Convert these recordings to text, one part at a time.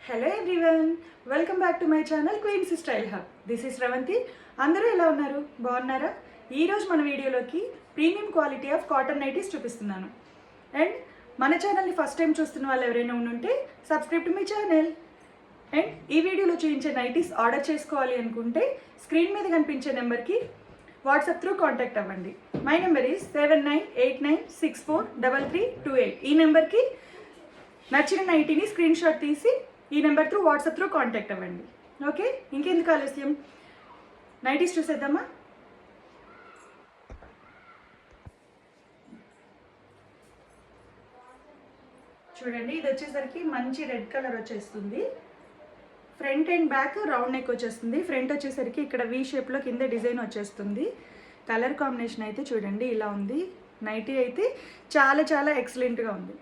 Hello everyone, welcome back to my channel Queens Style Hub. This is Ravanthi. అందరూ ఎలా ఉన్నారు? బాగున్నారా? ఈరోజు మన వీడియోలోకి premium quality of cotton nighties చూపిస్తున్నాను. అండ్ మన ఛానల్ని ఫస్ట్ టైం చూస్తున్న వాళ్ళు ఎవరైనా ఉంటే subscribe to my channel. And ఈ వీడియోలో చూపించే నైటీస్ ఆర్డర్ చేసుకోవాలి అనుకుంటే స్క్రీన్ మీద కనిపించే నెంబర్కి వాట్సాప్ త్రూ కాంటాక్ట్ అవ్వండి. My number is 7989643328. ఈ నెంబర్కి నచ్చిన నైటీని స్క్రీన్ షాట్ తీసి ఈ number through WhatsApp through contact అవ్వండి. ఓకే, ఇంకెందుకు ఆలస్యం, నైటీస్ చూసేద్దామా? చూడండి, ఇది వచ్చేసరికి మంచి రెడ్ కలర్ వచ్చేస్తుంది. Front and back round neck వచ్చేస్తుంది. ఫ్రంట్ వచ్చేసరికి ఇక్కడ వీ షేప్లో కింద డిజైన్ వచ్చేస్తుంది. కలర్ కాంబినేషన్ అయితే చూడండి ఇలా ఉంది. నైటీ అయితే చాలా చాలా ఎక్సలెంట్గా ఉంది.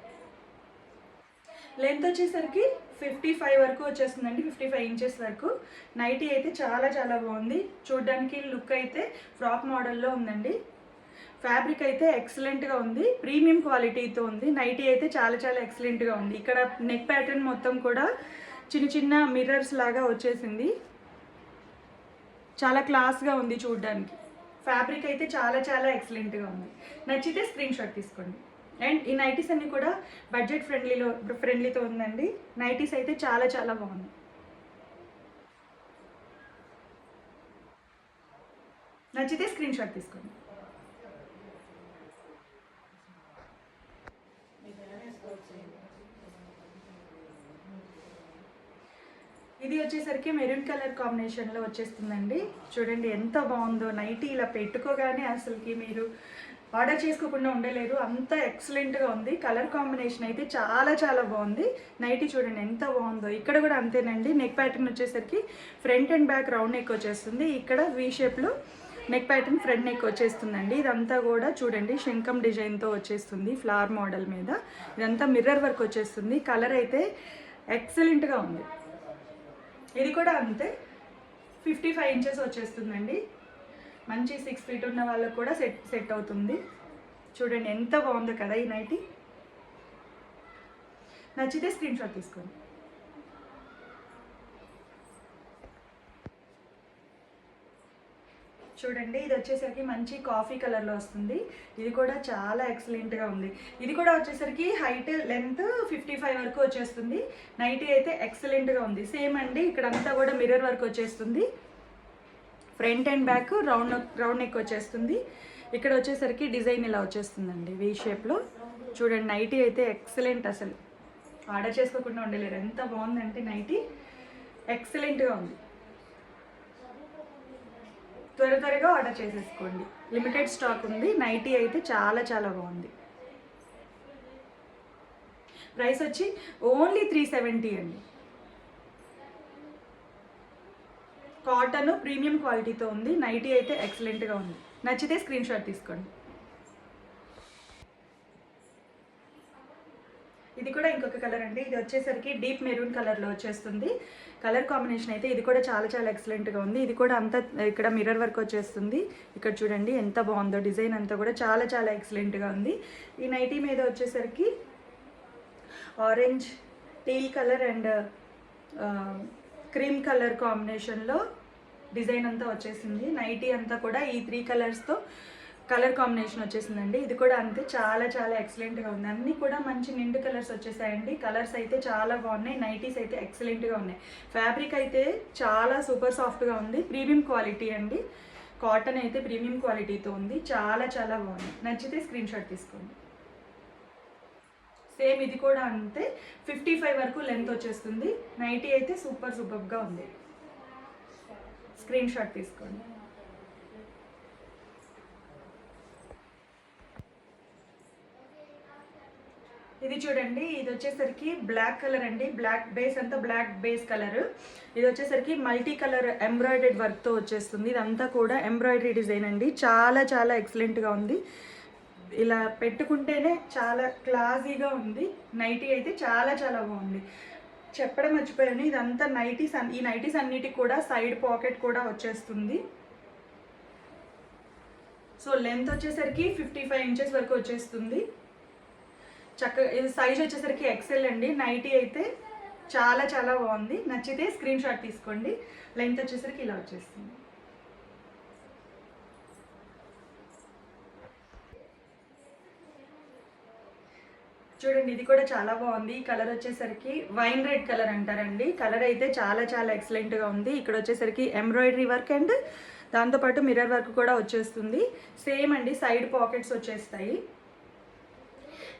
లెంత్ వచ్చేసరికి 55 వరకు వచ్చేస్తుందండి, 55 ఇంచెస్ వరకు. నైటీ అయితే చాలా చాలా బాగుంది. చూడడానికి లుక్ అయితే ఫ్రాక్ మోడల్లో ఉందండి. ఫ్యాబ్రిక్ అయితే ఎక్సలెంట్గా ఉంది, ప్రీమియం క్వాలిటీతో ఉంది. నైటీ అయితే చాలా చాలా ఎక్సలెంట్గా ఉంది. ఇక్కడ నెక్ ప్యాటర్న్ మొత్తం కూడా చిన్న చిన్న మిర్రర్స్ లాగా వచ్చేసింది. చాలా క్లాస్గా ఉంది చూడడానికి. ఫ్యాబ్రిక్ అయితే చాలా చాలా ఎక్సలెంట్గా ఉంది. నచ్చితే స్క్రీన్ షాట్ తీసుకోండి. అండ్ ఈ నైటీస్ అన్ని కూడా బడ్జెట్ ఫ్రెండ్లీతో ఉందండి. నైటీస్ అయితే చాలా చాలా బాగుంది. నచ్చితే స్క్రీన్ షాట్ తీసుకోండి. ఇది వచ్చేసరికి మెరూన్ కలర్ కాంబినేషన్లో వచ్చేస్తుందండి. చూడండి ఎంత బాగుందో. నైటీ ఇలా పెట్టుకోగానే అసలుకి మీరు ఆర్డర్ చేసుకోకుండా ఉండలేరు, అంత ఎక్సలెంట్గా ఉంది. కలర్ కాంబినేషన్ అయితే చాలా చాలా బాగుంది. నైటీ చూడండి ఎంత బాగుందో. ఇక్కడ కూడా అంతేనండి. నెక్ ప్యాటర్న్ వచ్చేసరికి front and back round neck వచ్చేస్తుంది. ఇక్కడ వీ షేప్లో నెక్ ప్యాటర్న్ ఫ్రంట్ నెక్ వచ్చేస్తుందండి. ఇదంతా కూడా చూడండి శంఖం డిజైన్తో వచ్చేస్తుంది ఫ్లవర్ మోడల్ మీద. ఇదంతా మిర్రర్ వర్క్ వచ్చేస్తుంది. కలర్ అయితే ఎక్సలెంట్గా ఉంది. ఇది కూడా అంతే, 55 ఇంచెస్ వచ్చేస్తుందండి. మంచి 6 ఫీట్ ఉన్న వాళ్ళకు కూడా సెట్ అవుతుంది. చూడండి ఎంత బాగుందో కదా ఈ నైటీ. నచ్చితే స్క్రీన్ షాట్ తీసుకోండి. చూడండి, ఇది వచ్చేసరికి మంచి కాఫీ కలర్లో వస్తుంది. ఇది కూడా చాలా ఎక్సలెంట్గా ఉంది. ఇది కూడా వచ్చేసరికి హైట్ లెంత్ 55 వరకు వచ్చేస్తుంది. నైటీ అయితే ఎక్సలెంట్గా ఉంది. సేమ్ అండి, ఇక్కడంతా కూడా మిర్రర్ వర్క్ వచ్చేస్తుంది. Front and back round neck వచ్చేస్తుంది. ఇక్కడ వచ్చేసరికి డిజైన్ ఇలా వచ్చేస్తుందండి వీ షేప్లో. చూడండి నైటీ అయితే ఎక్సలెంట్, అసలు ఆర్డర్ చేసుకోకుండా ఉండలేరు. ఎంత బాగుందంటే నైటీ ఎక్సలెంట్గా ఉంది. త్వరగా ఆర్డర్ చేసేసుకోండి, లిమిటెడ్ స్టాక్ ఉంది. నైటీ అయితే చాలా చాలా బాగుంది. ప్రైస్ వచ్చి ఓన్లీ 370 అండి. కాటన్ ప్రీమియం క్వాలిటీతో ఉంది. నైటీ అయితే ఎక్సలెంట్గా ఉంది. నచ్చితే స్క్రీన్ షాట్ తీసుకోండి. ఇది కూడా ఇంకొక కలర్ అండి. ఇది వచ్చేసరికి డీప్ మెరూన్ కలర్లో వచ్చేస్తుంది. కలర్ కాంబినేషన్ అయితే ఇది కూడా చాలా చాలా ఎక్సలెంట్గా ఉంది. ఇది కూడా అంతా ఇక్కడ మిర్రర్ వర్క్ వచ్చేస్తుంది. ఇక్కడ చూడండి ఎంత బాగుందో. డిజైన్ అంతా కూడా చాలా చాలా ఎక్సలెంట్గా ఉంది. ఈ నైటీ మీద వచ్చేసరికి orange, teal colour and cream colour కాంబినేషన్లో డిజైన్ అంతా వచ్చేసింది. నైటీ అంతా కూడా ఈ 3 కలర్స్తో కలర్ కాంబినేషన్ వచ్చేసిందండి. ఇది కూడా అంతే చాలా చాలా ఎక్సలెంట్గా ఉంది. అన్నీ కూడా మంచి నిండు కలర్స్ వచ్చేసాయండి. కలర్స్ అయితే చాలా బాగున్నాయి. నైటీస్ అయితే ఎక్సలెంట్గా ఉన్నాయి. ఫ్యాబ్రిక్ అయితే చాలా సూపర్ సాఫ్ట్గా ఉంది. ప్రీమియం క్వాలిటీ అండి. కాటన్ అయితే ప్రీమియం క్వాలిటీతో ఉంది. చాలా చాలా బాగుంది. నచ్చితే స్క్రీన్ షాట్ తీసుకోండి. సేమ్ ఇది కూడా అంతే, 55 వరకు లెంత్ వచ్చేస్తుంది. నైటీ అయితే సూపర్గా ఉంది. స్క్రీన్ షాట్ తీసుకోండి. ఇది చూడండి, ఇది వచ్చేసరికి బ్లాక్ కలర్ అండి. బ్లాక్ బేస్ అంతా బ్లాక్ బేస్ కలర్. ఇది వచ్చేసరికి మల్టీ కలర్ ఎంబ్రాయిడెడ్ వర్క్తో వచ్చేస్తుంది. ఇదంతా కూడా ఎంబ్రాయిడరీ డిజైన్ అండి. చాలా చాలా ఎక్సలెంట్గా ఉంది. ఇలా పెట్టుకుంటేనే చాలా క్లాసీగా ఉంది. నైటీ అయితే చాలా చాలా బాగుంది. చెప్పడం మర్చిపోయాను, ఇదంతా నైటీస్. ఈ నైటీస్ అన్నిటికి కూడా సైడ్ పాకెట్ కూడా వచ్చేస్తుంది. సో లెంత్ వచ్చేసరికి 55 ఇంచెస్ వరకు వచ్చేస్తుంది. చక్కగా ఇది సైజ్ వచ్చేసరికి ఎక్సెల్ అండి. నైటీ అయితే చాలా చాలా బాగుంది. నచ్చితే స్క్రీన్ షాట్ తీసుకోండి. లెంత్ వచ్చేసరికి ఇలా వచ్చేస్తుంది. చూడండి ఇది కూడా చాలా బాగుంది. ఈ కలర్ వచ్చేసరికి వైన్ రెడ్ కలర్ అంటారండి. కలర్ అయితే చాలా చాలా ఎక్సలెంట్గా ఉంది. ఇక్కడ వచ్చేసరికి ఎంబ్రాయిడరీ వర్క్ అండ్ దాంతోపాటు మిర్రర్ వర్క్ కూడా వచ్చేస్తుంది. సేమ్ అండి, సైడ్ పాకెట్స్ వచ్చేస్తాయి.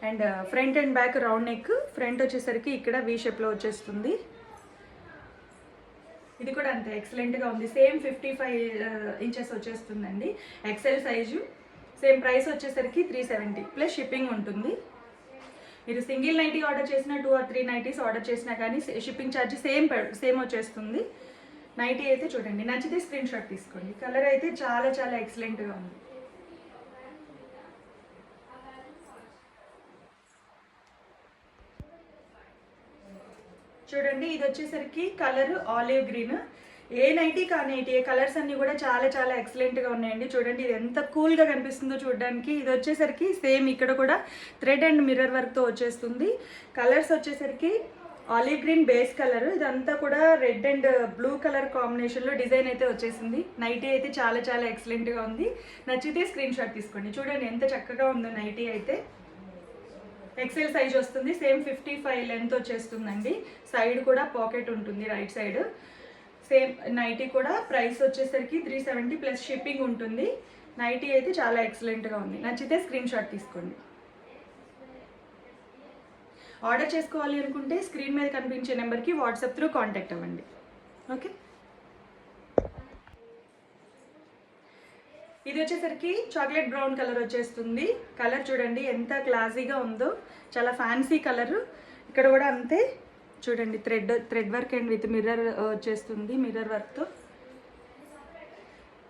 And front and back round neck. Front వచ్చేసరికి ఇక్కడ వీ షేప్లో వచ్చేస్తుంది. ఇది కూడా అంతే ఎక్సలెంట్గా ఉంది. సేమ్ 55 ఇంచెస్ వచ్చేస్తుందండి. XL size. సేమ్ ప్రైస్ వచ్చేసరికి 370 ప్లస్ షిప్పింగ్ ఉంటుంది. మీరు సింగిల్ నైటీ ఆర్డర్ చేసిన 2 or 3 నైటీస్ ఆర్డర్ చేసినా కానీ షిప్పింగ్ ఛార్జ్ సేమ్ వచ్చేస్తుంది. నైటీ అయితే చూడండి, నచ్చితే స్క్రీన్ షాట్ తీసుకోండి. కలర్ అయితే చాలా చాలా ఎక్సలెంట్గా ఉంది. చూడండి ఇది వచ్చేసరికి కలర్ ఆలివ్ గ్రీన్. ఏ నైటీ కానీ ఏ కలర్స్ అన్నీ కూడా చాలా చాలా ఎక్సలెంట్గా ఉన్నాయండి. చూడండి ఇది ఎంత కూల్గా కనిపిస్తుందో చూడడానికి. ఇది వచ్చేసరికి సేమ్ ఇక్కడ కూడా థ్రెడ్ అండ్ మిర్రర్ వర్క్తో వచ్చేస్తుంది. కలర్స్ వచ్చేసరికి ఆలివ్ గ్రీన్ బేస్ కలర్, ఇదంతా కూడా రెడ్ అండ్ బ్లూ కలర్ కాంబినేషన్లో డిజైన్ అయితే వచ్చేసింది. నైటీ అయితే చాలా చాలా ఎక్సలెంట్గా ఉంది. నచ్చితే స్క్రీన్ షాట్ తీసుకోండి. చూడండి ఎంత చక్కగా ఉందో నైటీ అయితే. ఎక్సెల్ సైజ్ వస్తుంది. సేమ్ 55 లెంత్ వచ్చేస్తుందండి. సైడ్ కూడా పాకెట్ ఉంటుంది రైట్ సైడ్. సేమ్ నైటీ కూడా ప్రైస్ వచ్చేసరికి 370 ప్లస్ షిప్పింగ్ ఉంటుంది. నైటీ అయితే చాలా ఎక్సలెంట్గా ఉంది. నచ్చితే స్క్రీన్ షాట్ తీసుకోండి. ఆర్డర్ చేసుకోవాలి అనుకుంటే స్క్రీన్ మీద కనిపించే నెంబర్కి వాట్సాప్ త్రూ కాంటాక్ట్ అవ్వండి. ఓకే, ఇది వచ్చేసరికి చాక్లెట్ బ్రౌన్ కలర్ వచ్చేస్తుంది. కలర్ చూడండి ఎంత క్లాసీగా ఉందో, చాలా ఫ్యాన్సీ కలర్. ఇక్కడ కూడా అంతే చూడండి, thread work and with mirror వచ్చేస్తుంది, మిర్రర్ వర్క్తో.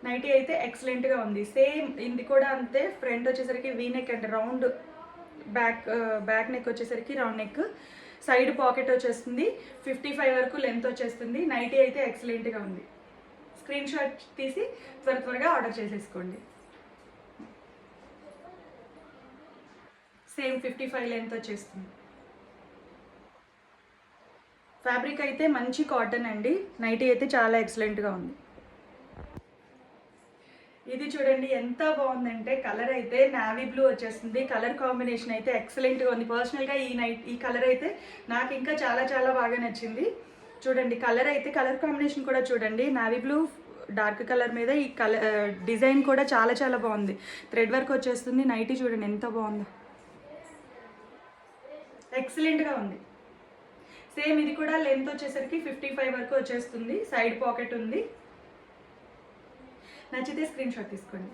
నైటీ అయితే ఎక్సలెంట్గా ఉంది. సేమ్ ఇది కూడా అంతే. ఫ్రంట్ వచ్చేసరికి V neck and round back neck వచ్చేసరికి రౌండ్ నెక్. సైడ్ పాకెట్ వచ్చేస్తుంది. 55 వరకు లెంత్ వచ్చేస్తుంది. నైటీ అయితే ఎక్సలెంట్గా ఉంది. స్క్రీన్ షాట్ తీసి త్వరగా ఆర్డర్ చేసేసుకోండి. సేమ్ 55 లెంత్ వచ్చేస్తుంది. ఫ్యాబ్రిక్ అయితే మంచి కాటన్ అండి. నైటీ అయితే చాలా ఎక్సలెంట్గా ఉంది. ఇది చూడండి ఎంత బాగుందంటే, కలర్ అయితే నావీ బ్లూ వచ్చేస్తుంది. కలర్ కాంబినేషన్ అయితే ఎక్సలెంట్గా ఉంది. పర్సనల్గా ఈ కలర్ అయితే నాకు ఇంకా చాలా చాలా బాగా నచ్చింది. చూడండి కలర్ కాంబినేషన్ కూడా చూడండి. నావీ బ్లూ డార్క్ కలర్ మీద ఈ కలర్ డిజైన్ కూడా చాలా చాలా బాగుంది. థ్రెడ్ వర్క్ వచ్చేస్తుంది. నైటీ చూడండి ఎంత బాగుందో, ఎక్సలెంట్గా ఉంది. సేమ్ ఇది కూడా లెంత్ వచ్చేసరికి 55 వరకు వచ్చేస్తుంది. సైడ్ పాకెట్ ఉంది. నచ్చితే స్క్రీన్ షాట్ తీసుకోండి.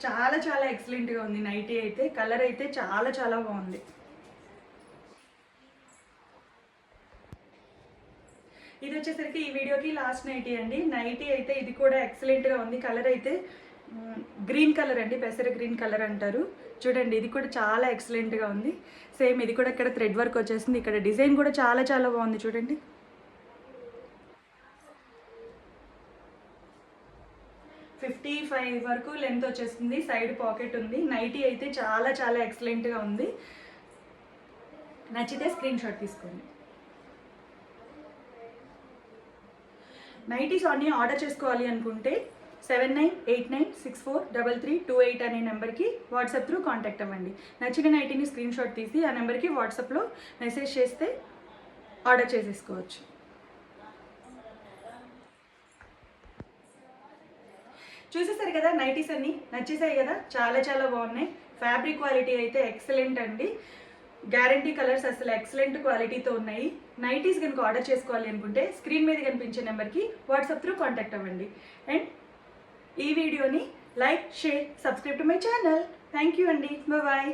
చాలా చాలా ఎక్సలెంట్గా ఉంది నైటీ అయితే. కలర్ అయితే చాలా చాలా బాగుంది. ఇది వచ్చేసరికి ఈ వీడియోకి లాస్ట్ నైటీ అండి. నైటీ అయితే ఇది కూడా ఎక్సలెంట్గా ఉంది. కలర్ అయితే గ్రీన్ కలర్ అండి, పెసర గ్రీన్ కలర్ అంటారు. చూడండి ఇది కూడా చాలా ఎక్సలెంట్గా ఉంది. సేమ్ ఇది కూడా ఇక్కడ థ్రెడ్ వర్క్ వచ్చేసింది. ఇక్కడ డిజైన్ కూడా చాలా చాలా బాగుంది చూడండి. వరకు లెంత్ వచ్చేస్తుంది. సైడ్ పాకెట్ ఉంది. నైటీ అయితే చాలా చాలా ఎక్సలెంట్గా ఉంది. నచ్చితే స్క్రీన్ షాట్ తీసుకోండి. నైటీస్ అన్నీ ఆర్డర్ చేసుకోవాలి అనుకుంటే 7989643328 అనే నెంబర్కి వాట్సాప్ త్రూ కాంటాక్ట్ అవ్వండి. నచ్చిన నైటీని స్క్రీన్ షాట్ తీసి ఆ నెంబర్కి వాట్సాప్లో మెసేజ్ చేస్తే ఆర్డర్ చేసేసుకోవచ్చు. చూసేసారు కదా, నైటీస్ అన్నీ నచ్చేసాయి కదా, చాలా చాలా బాగున్నాయి. ఫ్యాబ్రిక్ క్వాలిటీ అయితే ఎక్సలెంట్ అండి. గ్యారంటీ కలర్స్ అసలు ఎక్సలెంట్ క్వాలిటీతో ఉన్నాయి. నైటీస్ కనుక ఆర్డర్ చేసుకోవాలి అనుకుంటే స్క్రీన్ మీద కనిపించే నెంబర్కి వాట్సాప్ త్రూ కాంటాక్ట్ అవ్వండి. అండ్ ఈ వీడియోని like, share, subscribe to my channel. Thank you అండి. బాయ్.